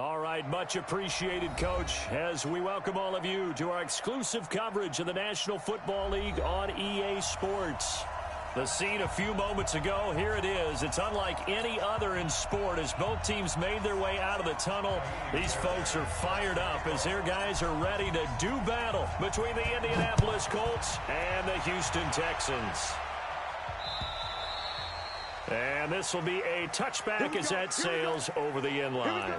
All right, much appreciated, Coach, as we welcome all of you to our exclusive coverage of the National Football League on EA Sports. The scene a few moments ago, here it is. It's unlike any other in sport as both teams made their way out of the tunnel. These folks are fired up as their guys are ready to do battle between the Indianapolis Colts and the Houston Texans. And this will be a touchback as that sails over the end line.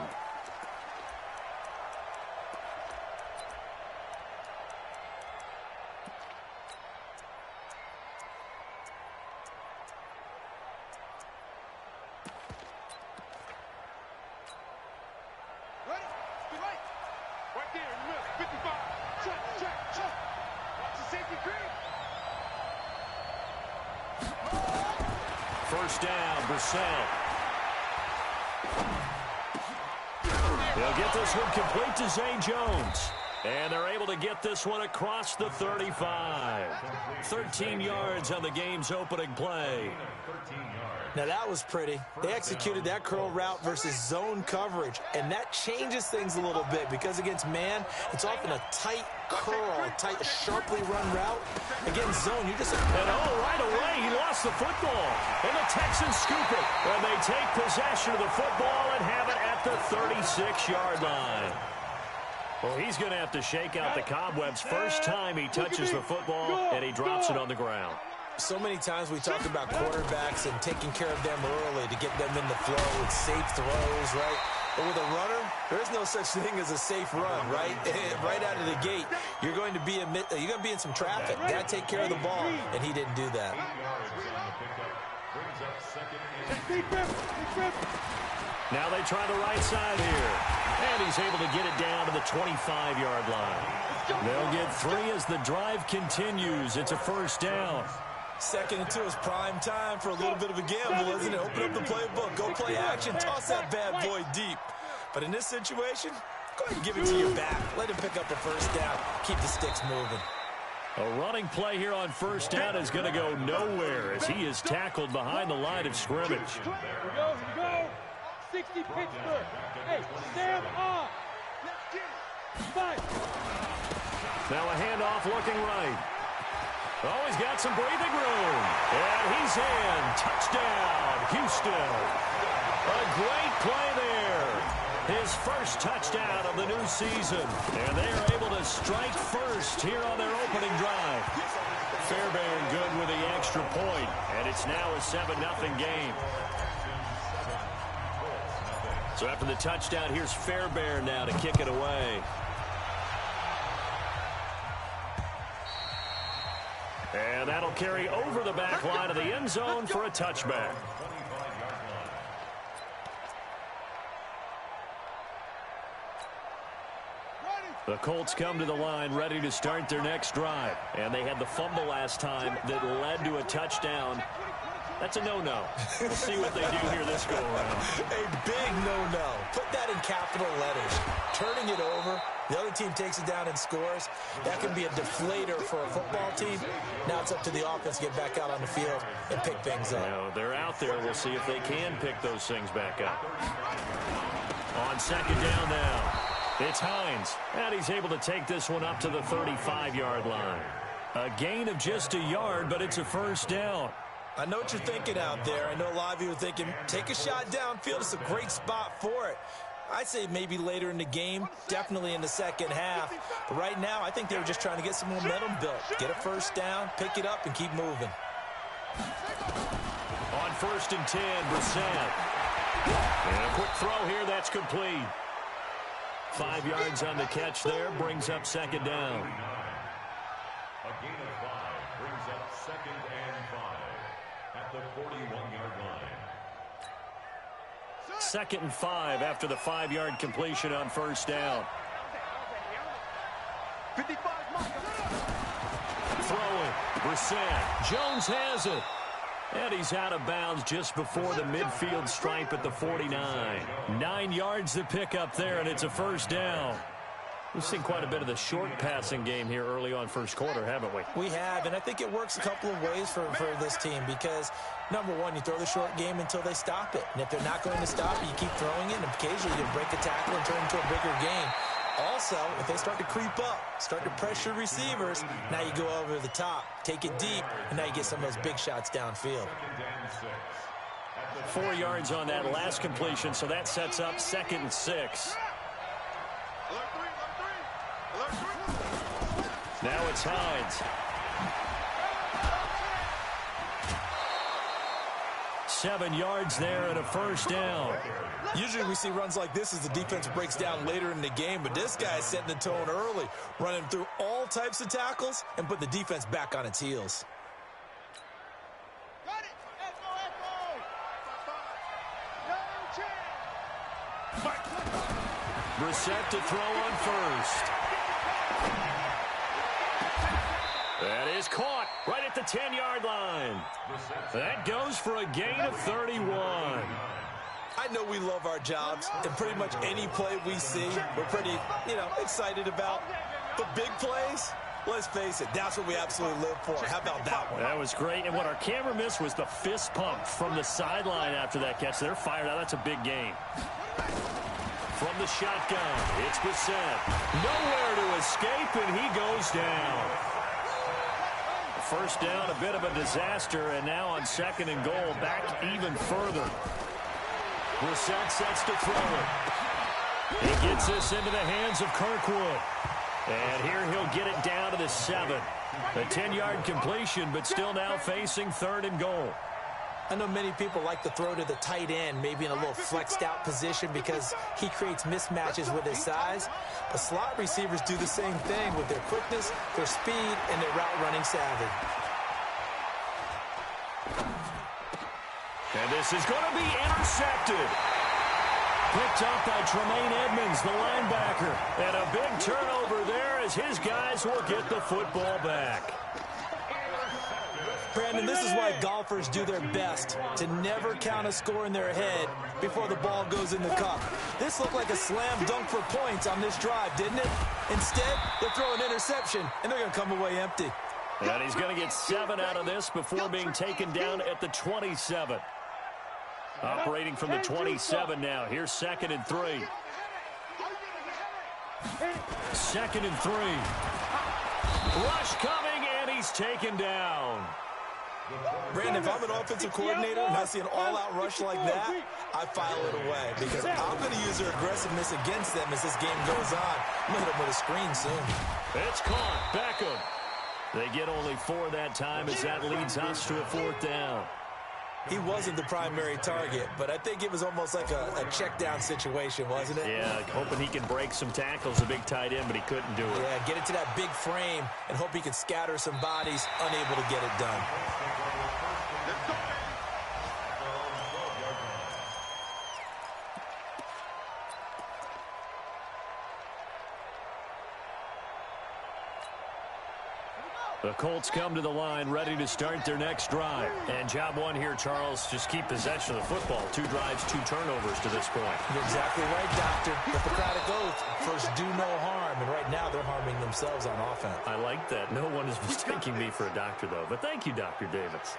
First down, Brissett. They'll get this one complete to Zay Jones. And they're able to get this one across the 35. 13 yards on the game's opening play. Now that was pretty. They executed that curl route versus zone coverage, and that changes things a little bit because against man, it's often a tight curl, a tight, sharply run route. Against zone, you just... And right away, he lost the football. And the Texans scoop it. And they take possession of the football and have it at the 36-yard line. Well, he's going to have to shake out the cobwebs first time he touches the football, and he drops it on the ground. So many times we talk about quarterbacks and taking care of them early to get them in the flow with safe throws, right? But with a runner, there is no such thing as a safe run, right? Right out of the gate, you're going to be in some traffic. Got to take care of the ball, and he didn't do that. Now they try the right side here. And he's able to get it down to the 25-yard line. They'll get 3 as the drive continues. It's a first down. 2nd and 2 is prime time for a little bit of a gamble, isn't it? Open up the playbook, go play action, toss that bad boy deep. But in this situation, go ahead and give it to your back. Let him pick up a first down. Keep the sticks moving. A running play here on first down is going to go nowhere as he is tackled behind the line of scrimmage. Here we go. 60 Pittsburgh. Hey, Sam off. Now a handoff looking right. Oh, he's got some breathing room. And he's in. Touchdown, Houston. A great play there. His first touchdown of the new season. And they are able to strike first here on their opening drive. Fairbairn good with the extra point. And it's now a 7-0 game. So after the touchdown, here's Fairbairn now to kick it away. And that'll carry over the back line of the end zone for a touchback. The Colts come to the line ready to start their next drive. And they had the fumble last time that led to a touchdown. That's a no-no. We'll see what they do here this go-around. A big no-no. Put that in capital letters. Turning it over. The other team takes it down and scores. That can be a deflator for a football team. Now it's up to the offense to get back out on the field and pick things up. Now, they're out there. We'll see if they can pick those things back up. On second down now, it's Hines. And he's able to take this one up to the 35-yard line. A gain of just a yard, but it's a first down. I know what you're thinking out there. I know a lot of you are thinking, take a shot downfield. It's a great spot for it. I'd say maybe later in the game, definitely in the second half. But right now, I think they were just trying to get some momentum built. Get a first down, pick it up, and keep moving. On 1st and 10, Brissett. And a quick throw here, that's complete. 5 yards on the catch there, brings up second down. A gain of 5 brings up 2nd and 5 at the 41-yard line. 2nd and 5 after the 5-yard completion on first down. Throwing, Brissett. Jones has it. And he's out of bounds just before the midfield stripe at the 49. 9 yards to pick up there, and it's a first down. We've seen quite a bit of the short passing game here early on first quarter, haven't we? We have, and I think it works a couple of ways for this team because, number one, you throw the short game until they stop it. And if they're not going to stop it, you keep throwing it, and occasionally you break a tackle and turn it into a bigger game. Also, if they start to creep up, start to pressure receivers, now you go over the top, take it deep, and now you get some of those big shots downfield. 4 yards on that last completion, so that sets up 2nd and 6. Now it's Hines. 7 yards there and a first down. Usually we see runs like this as the defense breaks down later in the game, but this guy's setting the tone early, running through all types of tackles and put the defense back on its heels. Brissett to throw on first. That is caught right at the 10-yard line. That goes for a gain of 31. I know we love our jobs, and pretty much any play we see, we're pretty, excited about. But big plays, let's face it, that's what we absolutely live for. How about that one? That was great, and what our camera missed was the fist pump from the sideline after that catch. They're fired out. That's a big gain. From the shotgun, it's Brissett. Nowhere to escape, and he goes down. First down, a bit of a disaster, and now on 2nd and goal, back even further. Brissett sets to throw it. He gets this into the hands of Kirkwood. And here he'll get it down to the 7. A 10-yard completion, but still now facing 3rd and goal. I know many people like to throw to the tight end, maybe in a little flexed out position because he creates mismatches with his size. But slot receivers do the same thing with their quickness, their speed, and their route running savvy. And this is going to be intercepted. Picked up by Tremaine Edmonds, the linebacker. And a big turnover there as his guys will get the football back. Brandon, this is why golfers do their best to never count a score in their head before the ball goes in the cup. This looked like a slam dunk for points on this drive, didn't it? Instead, they throw an interception, and they're going to come away empty. And he's going to get 7 out of this before being taken down at the 27. Operating from the 27 now. Here's 2nd and 3. 2nd and 3. Rush coming, and he's taken down. Brandon, if I'm an offensive coordinator and I see an all-out rush like that, I file it away because I'm going to use their aggressiveness against them as this game goes on. I'm going to hit them with a screen soon. It's caught. Beckham. They get only 4 that time as that leads us to a 4th down. He wasn't the primary target, but I think it was almost like a check-down situation, wasn't it? Yeah, hoping he can break some tackles, a big tight end, but he couldn't do it. Yeah, get it to that big frame and hope he can scatter some bodies, unable to get it done. The Colts come to the line, ready to start their next drive. And job one here, Charles, just keep possession of the football. 2 drives, 2 turnovers to this point. You're exactly right, Doctor. The Hippocratic Oath, first do no harm. And right now they're harming themselves on offense. I like that. No one is mistaking me for a doctor, though. But thank you, Dr. Davis.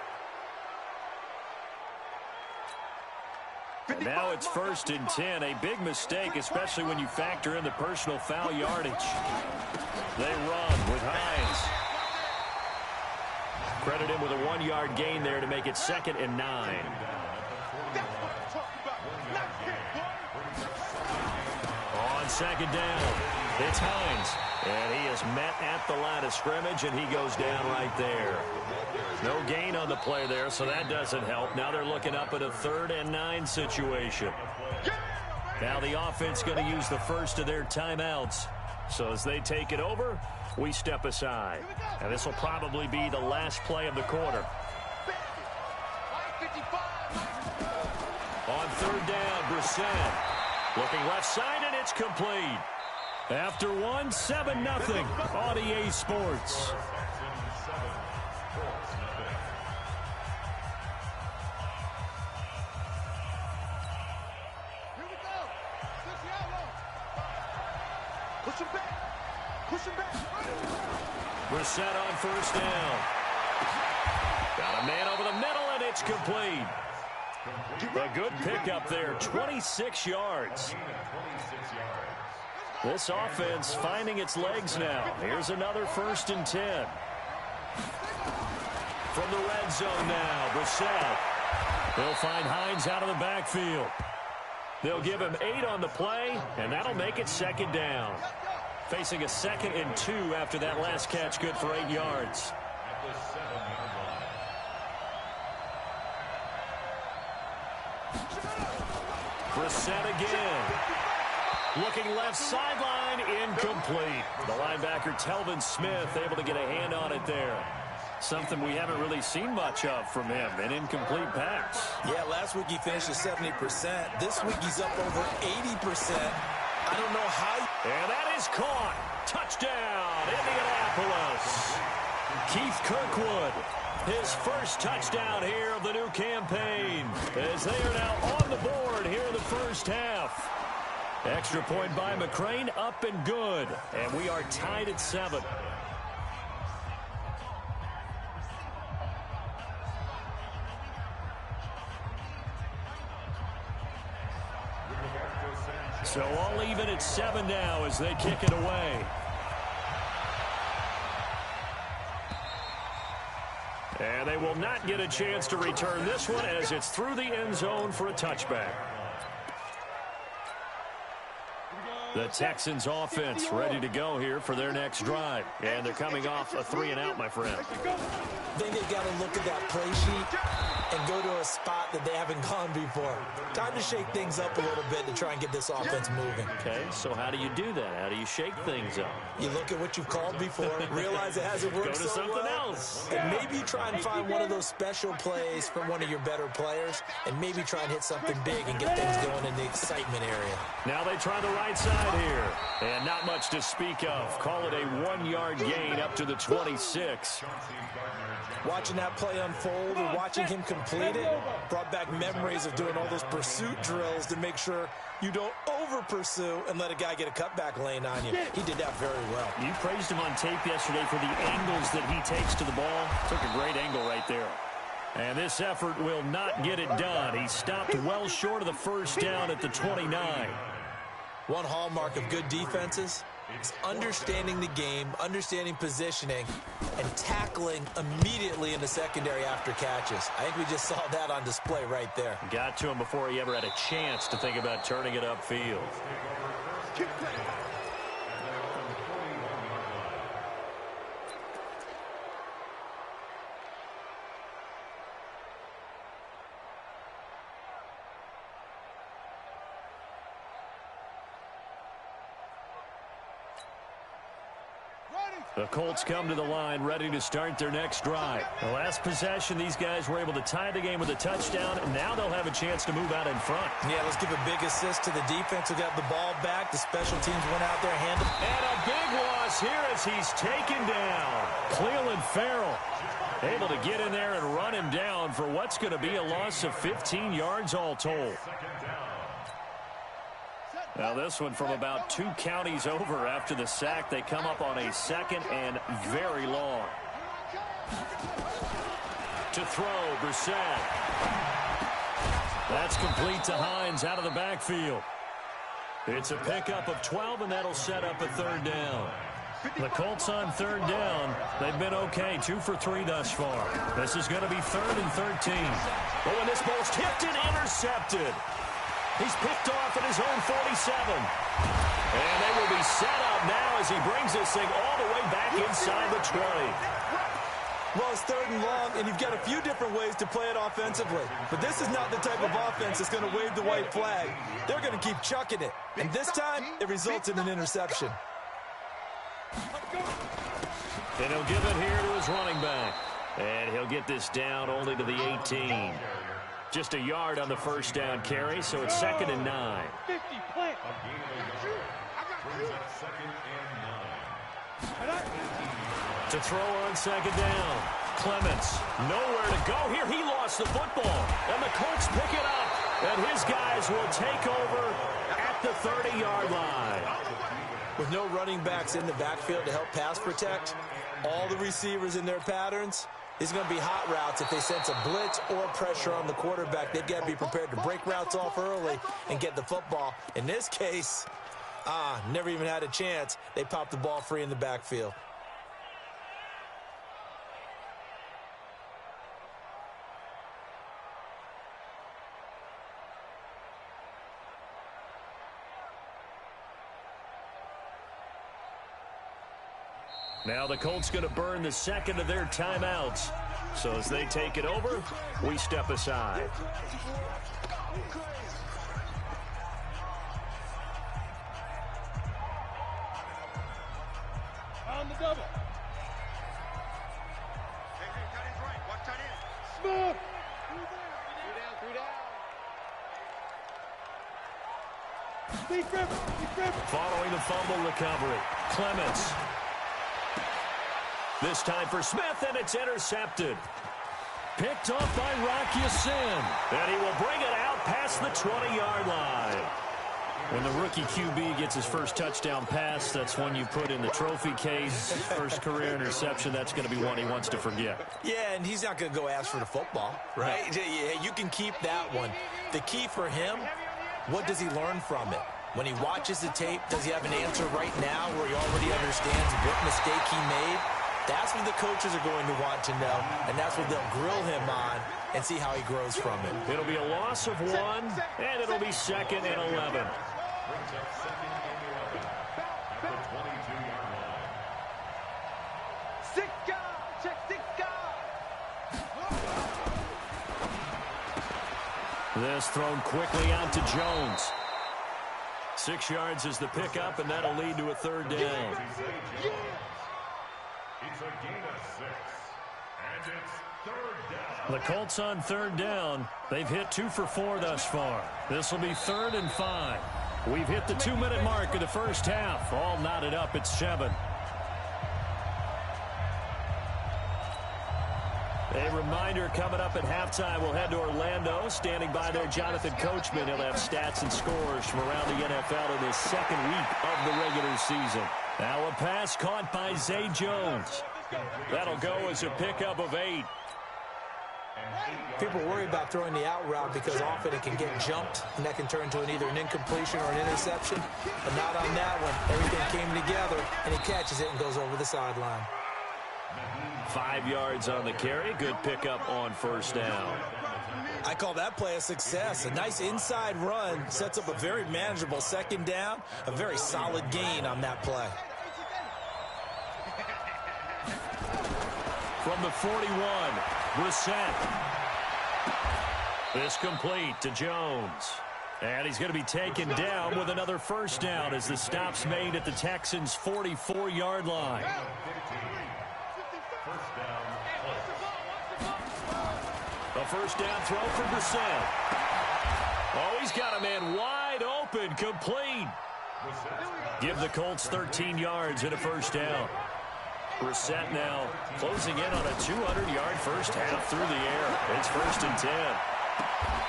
And now it's 1st and 10. A big mistake, especially when you factor in the personal foul yardage. They run with Hines. Credit him with a 1-yard gain there to make it 2nd and 9. On 2nd down, it's Hines. And he is met at the line of scrimmage, and he goes down right there. No gain on the play there, so that doesn't help. Now they're looking up at a 3rd and 9 situation. Now the offense going to use the first of their timeouts. So as they take it over, we step aside. And this will probably be the last play of the quarter. On 3rd down, Brissett. Looking left side, and it's complete. After 1, 7-0 on EA Sports. Push him back. Brissett on first down. Got a man over the middle, and it's complete. A good pickup there, 26 yards. This offense finding its legs now. Here's another 1st and 10. From the red zone now, Brissett. They'll find Hines out of the backfield. They'll give him 8 on the play, and that'll make it 2nd down. Facing a 2nd and 2 after that last catch, good for 8 yards. At the 7-yard line. Brissett again. Looking left sideline, incomplete. The linebacker, Telvin Smith, able to get a hand on it there. Something we haven't really seen much of from him, an incomplete pass. Yeah, last week he finished at 70%. This week he's up over 80%. I don't know how. And that is caught. Touchdown, Indianapolis. Keith Kirkwood, his first touchdown here of the new campaign, as they are now on the board here in the first half. Extra point by McCrane, up and good. And we are tied at 7. So all even at 7 now as they kick it away. And they will not get a chance to return this one as it's through the end zone for a touchback. The Texans offense ready to go here for their next drive. And they're coming off a 3-and-out, my friend. I think they got to look at that play sheet and go to a spot that they haven't gone before. Time to shake things up a little bit to try and get this offense moving. Okay, so how do you do that? How do you shake things up? You look at what you've called before, realize it hasn't worked Go to so something well, else. and maybe try and find one of those special plays from one of your better players, and maybe try and hit something big and get things going in the excitement area. Now they try the right side here, and not much to speak of. Call it a 1-yard gain up to the 26. Watching that play unfold or watching him complete it brought back memories of doing all those pursuit drills to make sure you don't over-pursue and let a guy get a cutback lane on you. He did that very well. You praised him on tape yesterday for the angles that he takes to the ball. Took a great angle right there. And this effort will not get it done. He stopped well short of the first down at the 29. One hallmark of good defenses is understanding the game, understanding positioning, and tackling immediately in the secondary after catches. I think we just saw that on display right there. Got to him before he ever had a chance to think about turning it upfield. The Colts come to the line ready to start their next drive. The last possession, these guys were able to tie the game with a touchdown, and now they'll have a chance to move out in front. Yeah, let's give a big assist to the defense who got the ball back. The special teams went out there, handled. And a big loss here as he's taken down. Cleveland Farrell able to get in there and run him down for what's going to be a loss of 15 yards all told. Now this one from about 2 counties over after the sack. They come up on a 2nd and very long. To throw, Brissett. That's complete to Hines out of the backfield. It's a pickup of 12, and that'll set up a 3rd down. The Colts on 3rd down. They've been okay, 2 for 3 thus far. This is going to be 3rd and 13. Oh, and this ball's tipped and intercepted. He's picked off at his own 47. And they will be set up now as he brings this thing all the way back inside the 20. Well, it's 3rd and long, and you've got a few different ways to play it offensively. But this is not the type of offense that's going to wave the white flag. They're going to keep chucking it. And this time, it results in an interception. And he'll give it here to his running back. And he'll get this down only to the 18. Just a yard on the first down carry, so it's 2nd and 9. 50, plant. To throw on 2nd down. Clements, nowhere to go here. He lost the football, and the Colts pick it up. And his guys will take over at the 30-yard line. With no running backs in the backfield to help pass protect, all the receivers in their patterns, it's going to be hot routes. If they sense a blitz or pressure on the quarterback, they've got to be prepared to break routes off early and get the football. In this case, never even had a chance. They popped the ball free in the backfield. Now the Colts going to burn the second of their timeouts. So as they take it over, we step aside. On the double. Smooth. 3 down. Following the fumble recovery, Clements. This time for Smith, and it's intercepted. Picked off by Rock Ya-Sin. And he will bring it out past the 20-yard line. When the rookie QB gets his first touchdown pass, that's one you put in the trophy case. First career interception, that's going to be one he wants to forget. Yeah, and he's not going to go ask for the football, right? Yeah, you can keep that one. The key for him, what does he learn from it? When he watches the tape, does he have an answer right now where he already understands what mistake he made? That's what the coaches are going to want to know, and that's what they'll grill him on and see how he grows from it. It'll be a loss of 1, and it'll be 2nd and 11. Brings up 2nd and 11 at the 22-yard line. Check 6 guard. This thrown quickly out to Jones. 6 yards is the pickup, and that'll lead to a 3rd down. It's a gain of 6, and it's 3rd down. The Colts on 3rd down. They've hit 2 for 4 thus far. This will be 3rd and 5. We've hit the 2-minute mark of the first half. All knotted up at 7. A reminder, coming up at halftime, we'll head to Orlando. Standing by there, Jonathan Coachman. He'll have stats and scores from around the NFL in his 2nd week of the regular season. Now a pass caught by Zay Jones. That'll go as a pickup of 8. People worry about throwing the out route because often it can get jumped, and that can turn into either an incompletion or an interception. But not on that one. Everything came together, and he catches it and goes over the sideline. 5 yards on the carry. Good pickup on 1st down. I call that play a success. A nice inside run sets up a very manageable 2nd down. A very solid gain on that play. From the 41, Brissett. This complete to Jones. And he's going to be taken down with another 1st down as the stop's made at the Texans' 44-yard line. A 1st down throw for Brissett. Oh, he's got a man wide open, complete. Give the Colts 13 yards and a 1st down. Brissett now closing in on a 200-yard first half through the air. It's 1st and 10.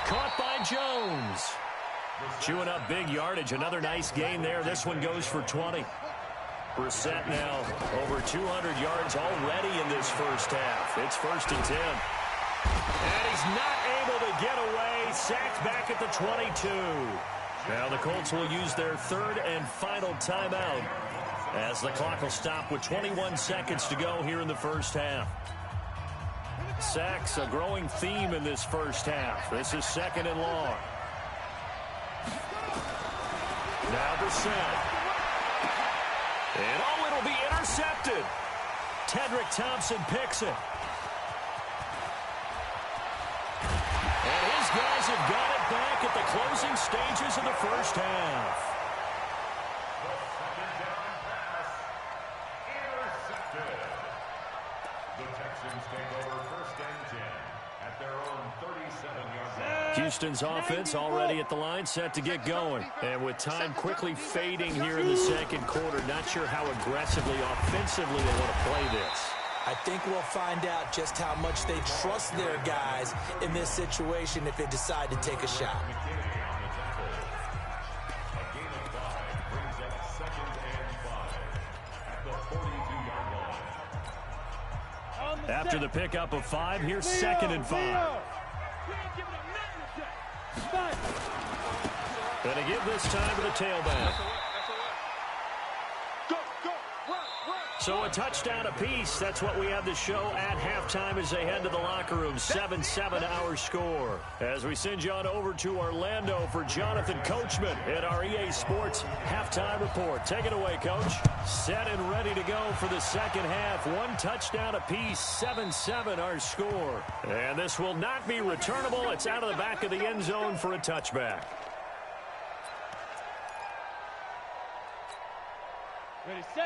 Caught by Jones. Chewing up big yardage. Another nice gain there. This one goes for 20. Brissett now over 200 yards already in this first half. It's 1st and 10. And he's not able to get away. Sacked back at the 22. Now the Colts will use their 3rd and final timeout as the clock will stop with 21 seconds to go here in the first half. Sacks, a growing theme in this first half. This is 2nd and long. Now Brissett. And it'll be intercepted. Tedrick Thompson picks it. And his guys have got it back at the closing stages of the first half. Houston's offense already at the line, set to get going. And with time quickly fading here in the 2nd quarter, not sure how aggressively, offensively they want to play this. I think we'll find out just how much they trust their guys in this situation if they decide to take a shot. After the pickup of 5, here's 2nd and 5. Going to give this time to the tailback. So a touchdown apiece. That's what we have to show at halftime as they head to the locker room. 7-7 our score. As we send you on over to Orlando for Jonathan Coachman at our EA Sports halftime report. Take it away, Coach. Set and ready to go for the second half. 1 touchdown apiece. 7-7 our score. And this will not be returnable. It's out of the back of the end zone for a touchback.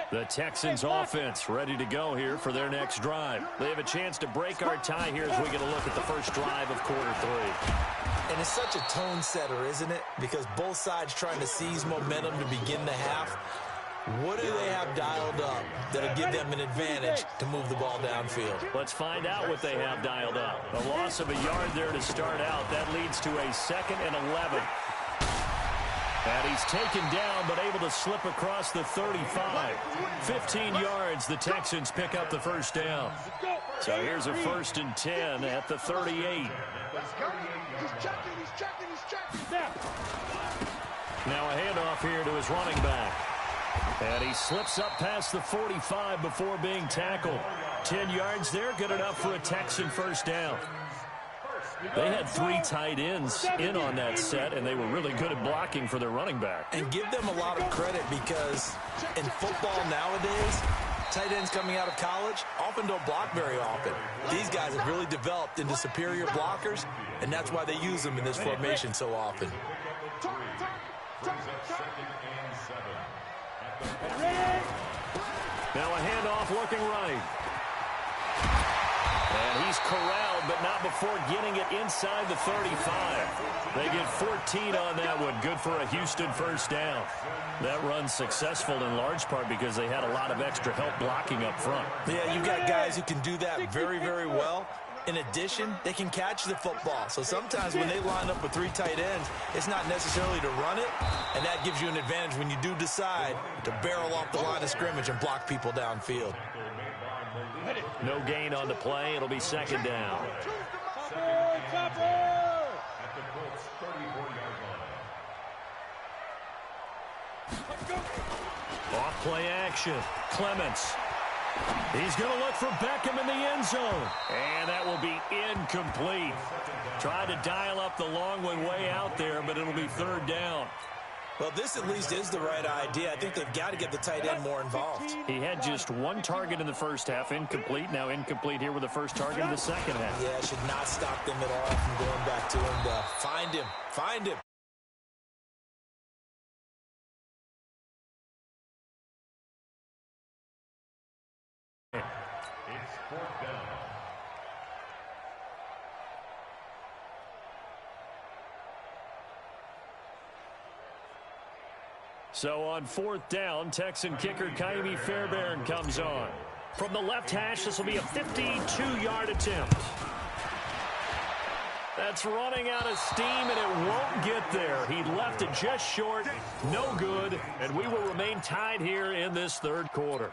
The Texans offense ready to go here for their next drive. They have a chance to break our tie here as we get a look at the first drive of quarter 3. And it's such a tone setter, isn't it? Because both sides trying to seize momentum to begin the half. What do they have dialed up that'll give them an advantage to move the ball downfield? Let's find out what they have dialed up. A loss of a yard there to start out. That leads to a 2nd and 11. And he's taken down, but able to slip across the 35. 15 yards, the Texans pick up the first down. So here's a 1st and 10 at the 38. Now a handoff here to his running back. And he slips up past the 45 before being tackled. 10 yards there, good enough for a Texan first down. They had 3 tight ends in on that set, and they were really good at blocking for their running back. And give them a lot of credit because in football nowadays, tight ends coming out of college often don't block very often. These guys have really developed into superior blockers, and that's why they use them in this formation so often. Now a handoff looking right. And he's corralled, but not before getting it inside the 35. They get 14 on that one. Good for a Houston first down. That run's successful in large part because they had a lot of extra help blocking up front. Yeah, you've got guys who can do that very, very well. In addition, they can catch the football. So sometimes when they line up with 3 tight ends, it's not necessarily to run it, and that gives you an advantage when you do decide to barrel off the line of scrimmage and block people downfield. No gain on the play. It'll be 2nd down. Off play action. Clements. He's going to look for Beckham in the end zone. And that will be incomplete. Tried to dial up the long one way out there, but it'll be 3rd down. Well, this at least is the right idea. I think they've got to get the tight end more involved. He had just 1 target in the first half, incomplete. Now incomplete here with the first target in the second half. Yeah, it should not stop them at all from going back to him to find him. Find him. It's 4th down. So on 4th down, Texan kicker Kaimi Fairbairn comes on. From the left hash, this will be a 52-yard attempt. That's running out of steam, and it won't get there. He left it just short, no good, and we will remain tied here in this 3rd quarter.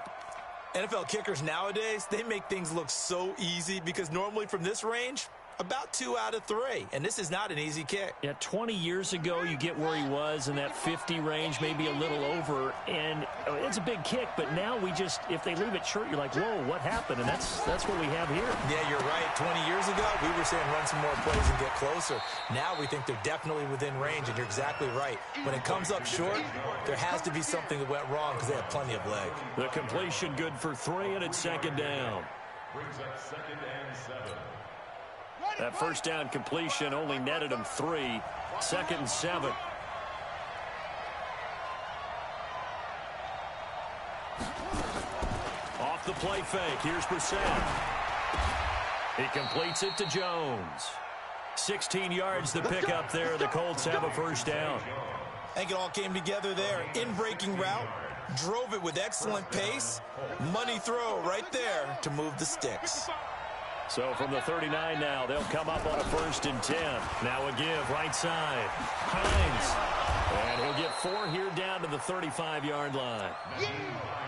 NFL kickers nowadays, they make things look so easy because normally from this range, about 2 out of 3, and this is not an easy kick. Yeah, 20 years ago, you get where he was in that 50 range, maybe a little over, and it's a big kick, but now we just, if they leave it short, you're like, whoa, what happened? And that's what we have here. Yeah, you're right. 20 years ago, we were saying run some more plays and get closer. Now we think they're definitely within range, and you're exactly right. When it comes up short, there has to be something that went wrong because they have plenty of leg. The completion good for 3, and it's 2nd down. Brings up 2nd and 7. That first down completion only netted him 3. 2nd and 7. Off the play fake. Here's Brissett. He completes it to Jones. 16 yards to pick up there. The Colts have a first down. I think it all came together there. In-breaking route. Drove it with excellent pace. Money throw right there to move the sticks. So from the 39 now, they'll come up on a 1st and 10. Now a give right side. Hines And he'll get 4 here down to the 35-yard line.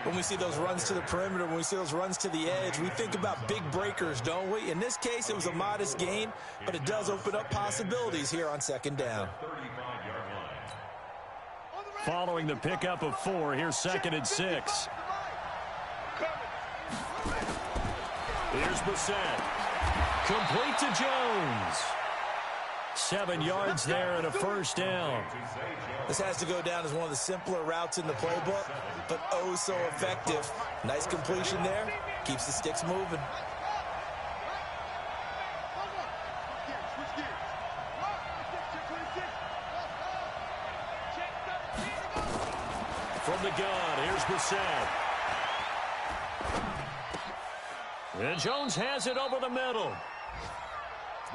When we see those runs to the perimeter, when we see those runs to the edge, we think about big breakers, don't we? In this case, it was a modest gain, but it does open up possibilities here on second down. Following the pickup of 4, here's 2nd and 6. Here's Brissett. Complete to Jones. 7 yards there and a first down. This has to go down as one of the simpler routes in the playbook, but oh so effective. Nice completion there. Keeps the sticks moving. From the gun, here's Brissett. And Jones has it over the middle.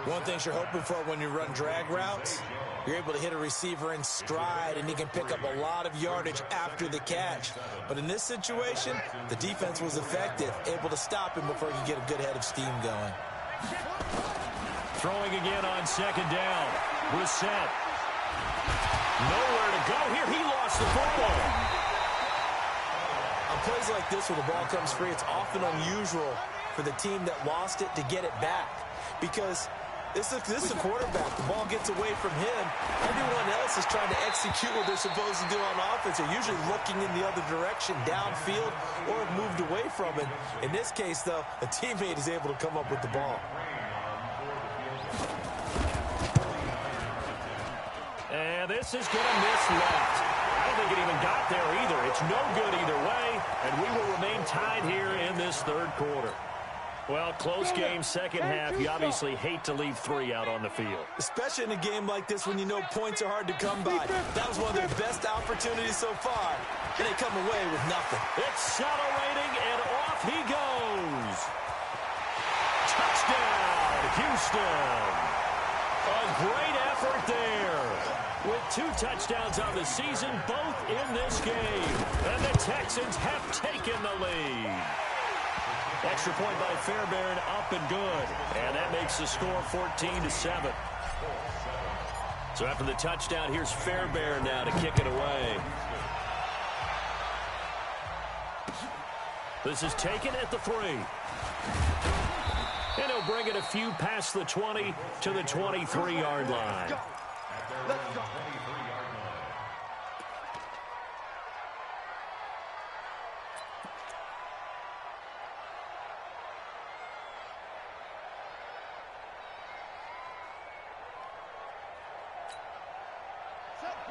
One thing you're hoping for when you run drag routes, you're able to hit a receiver in stride, and he can pick up a lot of yardage after the catch. But in this situation, the defense was effective, able to stop him before he could get a good head of steam going. Throwing again on second down. Brissett. Nowhere to go here. He lost the football. On plays like this where the ball comes free, it's often unusual for the team that lost it to get it back, because this is a quarterback. The ball gets away from him. Everyone else is trying to execute what they're supposed to do on offense. They're usually looking in the other direction, downfield, or have moved away from it. In this case, though, a teammate is able to come up with the ball. And this is going to miss left. I don't think it even got there either. It's no good either way, and we will remain tied here in this third quarter. Well, close game, second half. You obviously hate to leave 3 out on the field. Especially in a game like this when you know points are hard to come by. That was one of their best opportunities so far, and they come away with nothing. Accelerating, and off he goes. Touchdown, Houston. A great effort there. With 2 touchdowns on the season, both in this game. And the Texans have taken the lead. Extra point by Fairbairn, up and good. And that makes the score 14-7. So after the touchdown, here's Fairbairn now to kick it away. This is taken at the 3. And he'll bring it a few past the 20 to the 23-yard line. Let's go.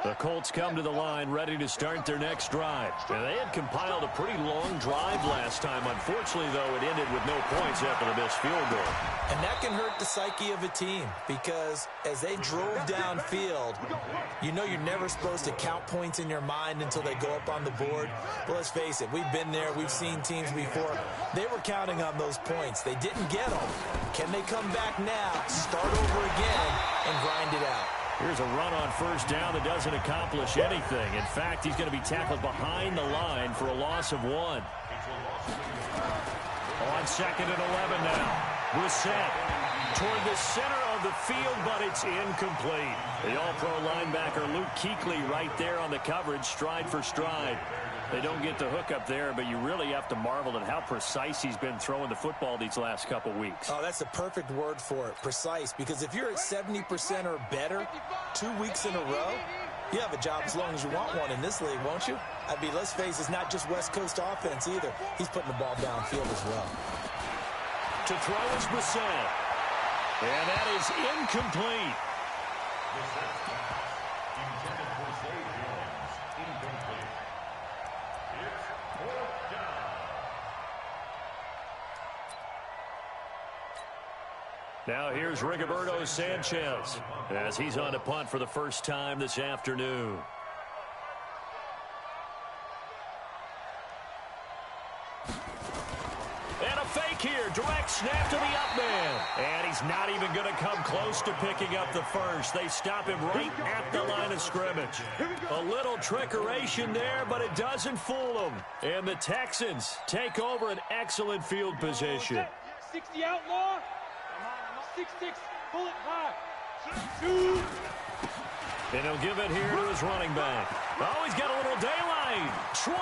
The Colts come to the line ready to start their next drive. And they had compiled a pretty long drive last time. Unfortunately, though, it ended with no points after the missed field goal. And that can hurt the psyche of a team, because as they drove downfield, you know you're never supposed to count points in your mind until they go up on the board. But let's face it, we've been there. We've seen teams before. They were counting on those points. They didn't get them. Can they come back now, start over again, and grind it out? Here's a run on first down that doesn't accomplish anything. In fact, he's going to be tackled behind the line for a loss of 1. On 2nd and 11 now. Brissett toward the center of the field, but it's incomplete. The all-pro linebacker Luke Kuechly right there on the coverage, stride for stride. They don't get the hook up there, but you really have to marvel at how precise he's been throwing the football these last couple weeks. Oh, that's the perfect word for it, precise, because if you're at 70% or better 2 weeks in a row, you have a job as long as you want one in this league, won't you? I mean, let's face it, it's not just West Coast offense either. He's putting the ball downfield as well. To throw is Brissett. And that is incomplete. Now here's Rigoberto Sanchez as he's on to punt for the first time this afternoon. And a fake here. Direct snap to the up man. And he's not even going to come close to picking up the first. They stop him right at the line of scrimmage. A little trickeration there, but it doesn't fool them. And the Texans take over an excellent field position. 60 outlaw. 6-6, pull it high. 2. And he'll give it here to his running back. Oh, he's got a little daylight. 20.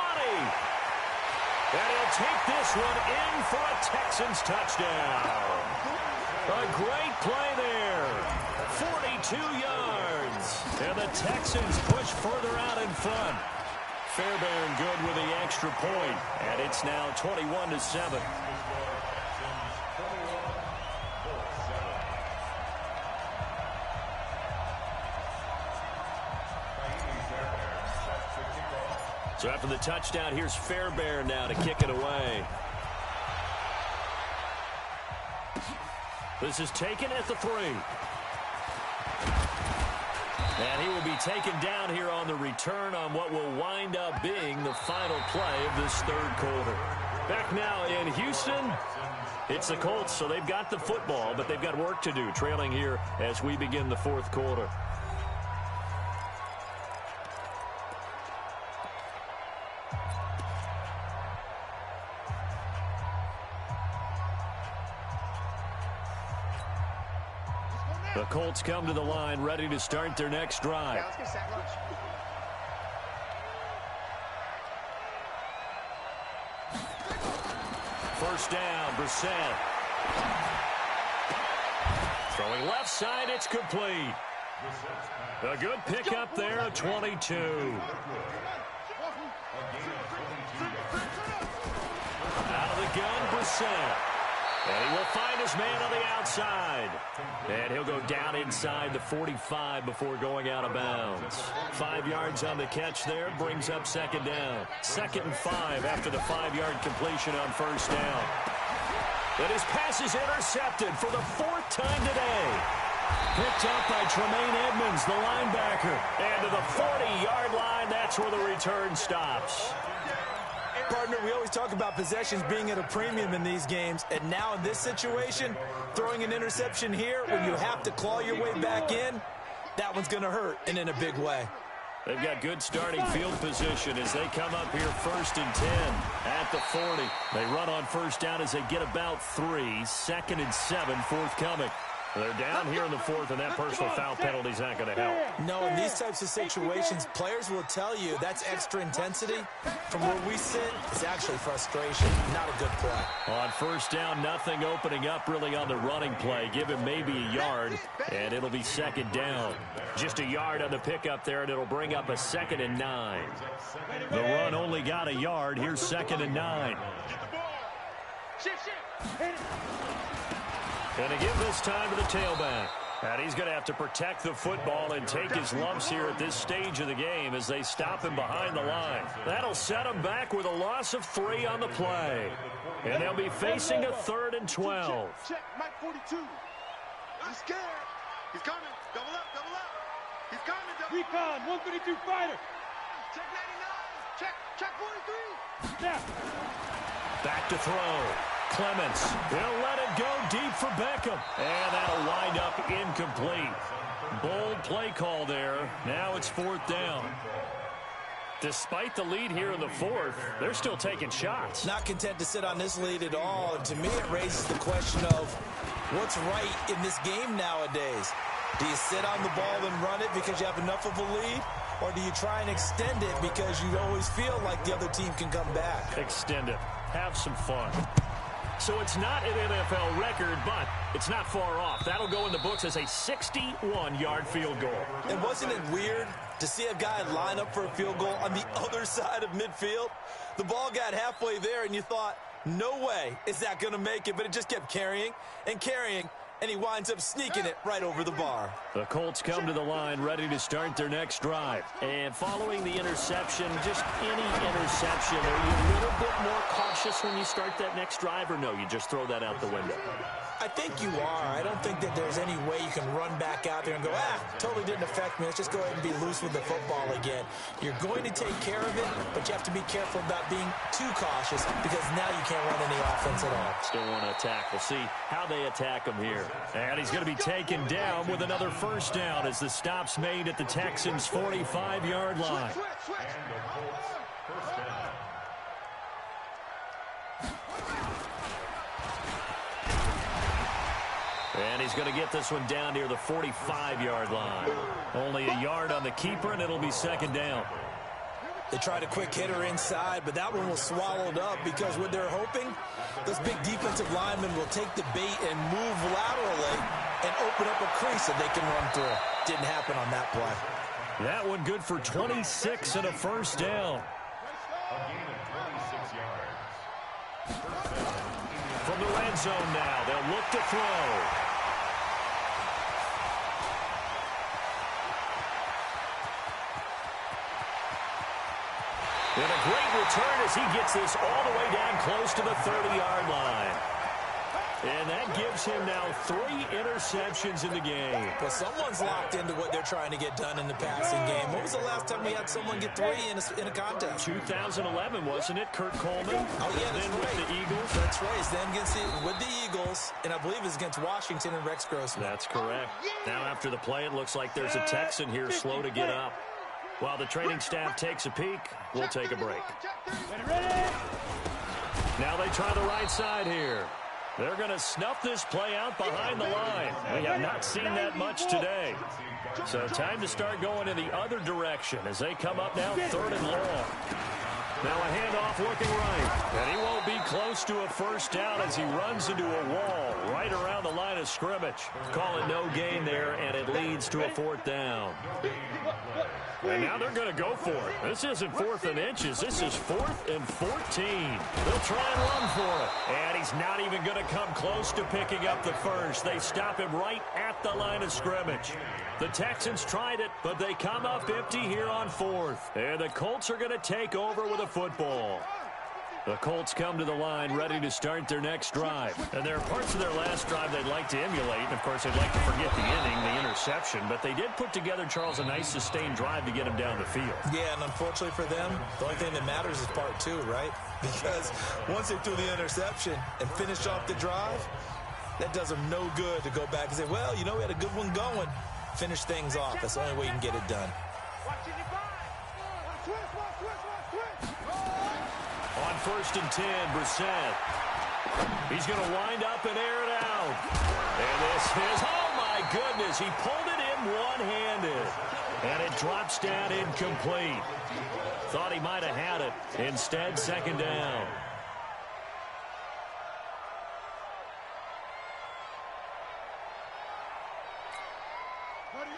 And he'll take this one in for a Texans touchdown. A great play there. 42 yards. And the Texans push further out in front. Fairbairn good with the extra point. And it's now 21-7. So after the touchdown, here's Fairbairn now to kick it away. This is taken at the 3. And he will be taken down here on the return on what will wind up being the final play of this third quarter. Back now in Houston, it's the Colts, so they've got the football, but they've got work to do, trailing here as we begin the fourth quarter. The Colts come to the line, ready to start their next drive. Yeah, let's get sack lunch. First down, Brissett. Throwing left side, it's complete. A good pickup there, a 22. Out of the gun, Brissett. And he will find his man on the outside. And he'll go down inside the 45 before going out of bounds. 5 yards on the catch there, brings up second down. 2nd and 5 after the 5-yard completion on first down. And his pass is intercepted for the 4th time today. Picked up by Tremaine Edmonds, the linebacker. And to the 40-yard line, that's where the return stops. Partner, we always talk about possessions being at a premium in these games, and now in this situation, throwing an interception here when you have to claw your way back in, that one's going to hurt, and in a big way. They've got good starting field position as they come up here 1st and 10 at the 40. They run on first down as they get about 3. 2nd and 7 forthcoming. They're down here in the 4th, and that personal foul penalty is not going to help. No, in these types of situations, players will tell you that's extra intensity. From where we sit, it's actually frustration, not a good play. On first down, nothing opening up really on the running play. Give him maybe a yard, and it'll be 2nd down. Just a yard on the pickup there, and it'll bring up a 2nd and 9. The run only got a yard. Here's 2nd and 9. Going to give this time to the tailback. And he's going to have to protect the football and take his lumps here at this stage of the game as they stop him behind the line. That'll set him back with a loss of 3 on the play. And they'll be facing a 3rd and 12. Check, Mike 42. I'm scared. He's coming. Double up, double up. He's coming. Double Recon, 132 fighter. Check 99. Check 43. Snap. Back to throw. Clements, he'll let it go deep for Beckham. And that'll wind up incomplete. Bold play call there. Now it's 4th down. Despite the lead here in the 4th, they're still taking shots. Not content to sit on this lead at all. And to me, it raises the question of what's right in this game nowadays. Do you sit on the ball and run it because you have enough of a lead? Or do you try and extend it because you always feel like the other team can come back? Extend it. Have some fun. So it's not an NFL record, but it's not far off. That'll go in the books as a 61-yard field goal. And wasn't it weird to see a guy line up for a field goal on the other side of midfield? The ball got halfway there, and you thought, no way is that going to make it, but it just kept carrying and carrying, and he winds up sneaking it right over the bar. The Colts come to the line ready to start their next drive. And following the interception, just any interception, are you a little bit more cautious when you start that next drive, or no, you just throw that out the window? I think you are. I don't think that there's any way you can run back out there and go, totally didn't affect me. Let's just go ahead and be loose with the football again. You're going to take care of it, but you have to be careful about being too cautious because now you can't run any offense at all. Still want to attack. We'll see how they attack him here. And he's going to be taken down with another first down as the stop's made at the Texans' 45-yard line. And he's going to get this one down near the 45-yard line. Only a yard on the keeper, and it'll be second down. They tried a quick hitter inside, but that one was swallowed up because what they're hoping, those big defensive linemen will take the bait and move laterally and open up a crease that they can run through. Didn't happen on that play. That one good for 26 and a first down. A gain of 26 yards. From the red zone now, they'll look to throw. And a great return as he gets this all the way down close to the 30-yard line. And that gives him now 3 interceptions in the game. Well, someone's locked into what they're trying to get done in the passing game. When was the last time we had someone get 3 in a contest? 2011, wasn't it, Kurt Coleman? Oh, yeah, that's then right. with the Eagles. That's right. It's then with the Eagles, and I believe it's against Washington and Rex Grossman. That's correct. Now after the play, it looks like there's a Texan here slow to get up. While the training staff takes a peek, we'll take a break. Now they try the right side here. They're going to snuff this play out behind the line. We have not seen that much today. So time to start going in the other direction as they come up now 3rd and long. Now a handoff looking right. And he won't be close to a first down as he runs into a wall right around the line of scrimmage. Call it no gain there, and it leads to a 4th down. And now they're going to go for it. This isn't 4th and inches. This is 4th and 14. They'll try and run for it. And he's not even going to come close to picking up the first. They stop him right at the line of scrimmage. The Texans tried it, but they come up empty here on 4th. And the Colts are going to take over with a football. The Colts come to the line ready to start their next drive. And there are parts of their last drive they'd like to emulate. And, of course, they'd like to forget the inning, the interception. But they did put together, Charles, a nice sustained drive to get him down the field. Yeah, and unfortunately for them, the only thing that matters is part 2, right? Because once they threw the interception and finished off the drive, that does them no good to go back and say, well, you know, we had a good one going. Finish things off. That's the only way you can get it done. On 1st and 10, Brissett. He's going to wind up and air it out. And this is, oh my goodness, he pulled it in one-handed. And it drops down incomplete. Thought he might have had it. Instead, 2nd down.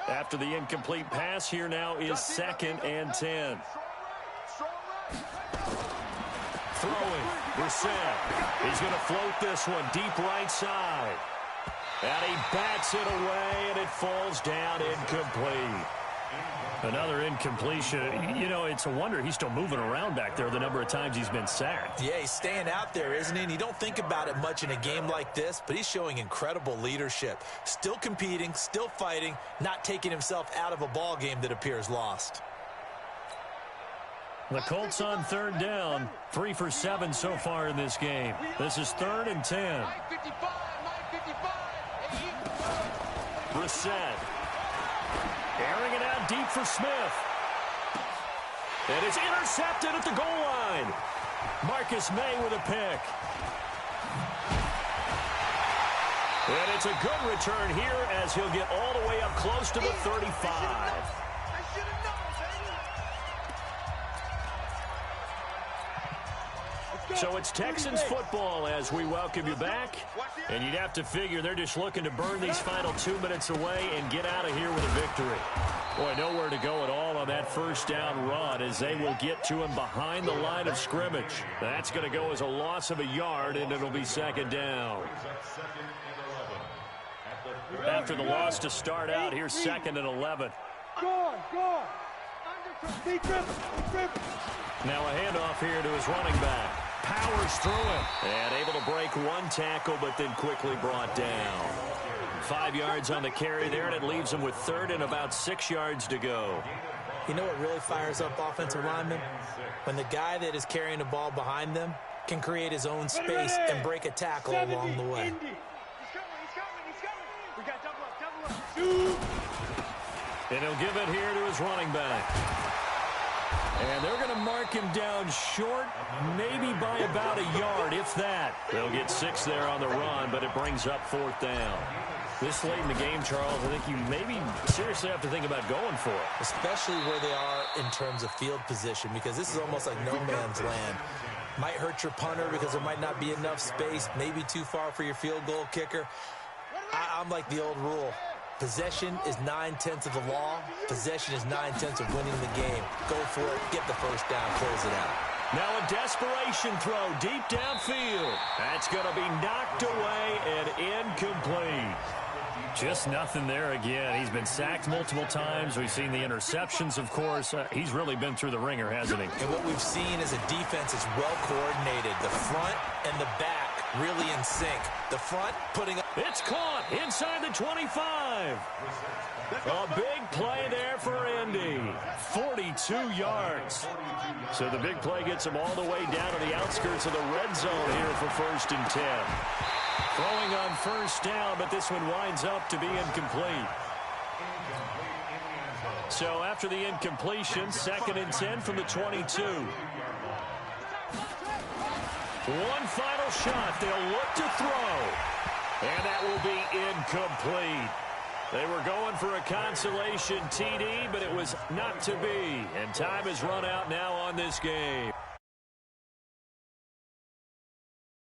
After the incomplete pass, here now is 2nd and 10. Throwing, Brissett. He's going to float this one deep right side. And he bats it away, and it falls down incomplete. Another incompletion. You know, it's a wonder he's still moving around back there the number of times he's been sacked. Yeah, he's staying out there, isn't he? And you don't think about it much in a game like this, but he's showing incredible leadership. Still competing, still fighting, not taking himself out of a ball game that appears lost. The Colts on 3rd down, 3 for 7 so far in this game. This is 3rd and 10. Brissett. Airing it out deep for Smith. And it's intercepted at the goal line. Marcus May with a pick. And it's a good return here as he'll get all the way up close to the 35. So it's Texans football as we welcome you back. And you'd have to figure they're just looking to burn these final 2 minutes away and get out of here with a victory. Boy, nowhere to go at all on that first down run as they will get to him behind the line of scrimmage. That's going to go as a loss of a yard, and it'll be 2nd down. After the loss to start out, here's 2nd and 11. Now a handoff here to his running back. Powers through it. And able to break one tackle, but then quickly brought down. 5 yards on the carry there, and it leaves him with 3rd and about 6 yards to go. You know what really fires up offensive linemen? When the guy that is carrying the ball behind them can create his own space and break a tackle along the way. And he'll give it here to his running back. And they're going to mark him down short, maybe by about a yard, if that. They'll get 6 there on the run, but it brings up 4th down. This late in the game, Charles, I think you maybe seriously have to think about going for it. Especially where they are in terms of field position, because this is almost like no man's land. Might hurt your punter because there might not be enough space, maybe too far for your field goal kicker. I'm like the old rule. Possession is 9/10 of the law. Possession is 9/10 of winning the game. Go for it. Get the first down. Close it out. Now a desperation throw deep downfield. That's going to be knocked away and incomplete. Just nothing there again. He's been sacked multiple times. We've seen the interceptions, of course. He's really been through the ringer, hasn't he? And what we've seen is a defense that's well coordinated. The front and the back really in sync. The front putting up. It's caught inside the 25. A big play there for Indy. 42 yards. So the big play gets him all the way down to the outskirts of the red zone here for 1st and 10. Throwing on 1st down, but this one winds up to be incomplete. So after the incompletion, 2nd and 10 from the 22. One final shot. They'll look to throw. And that will be incomplete. They were going for a consolation TD, but it was not to be. And time has run out now on this game.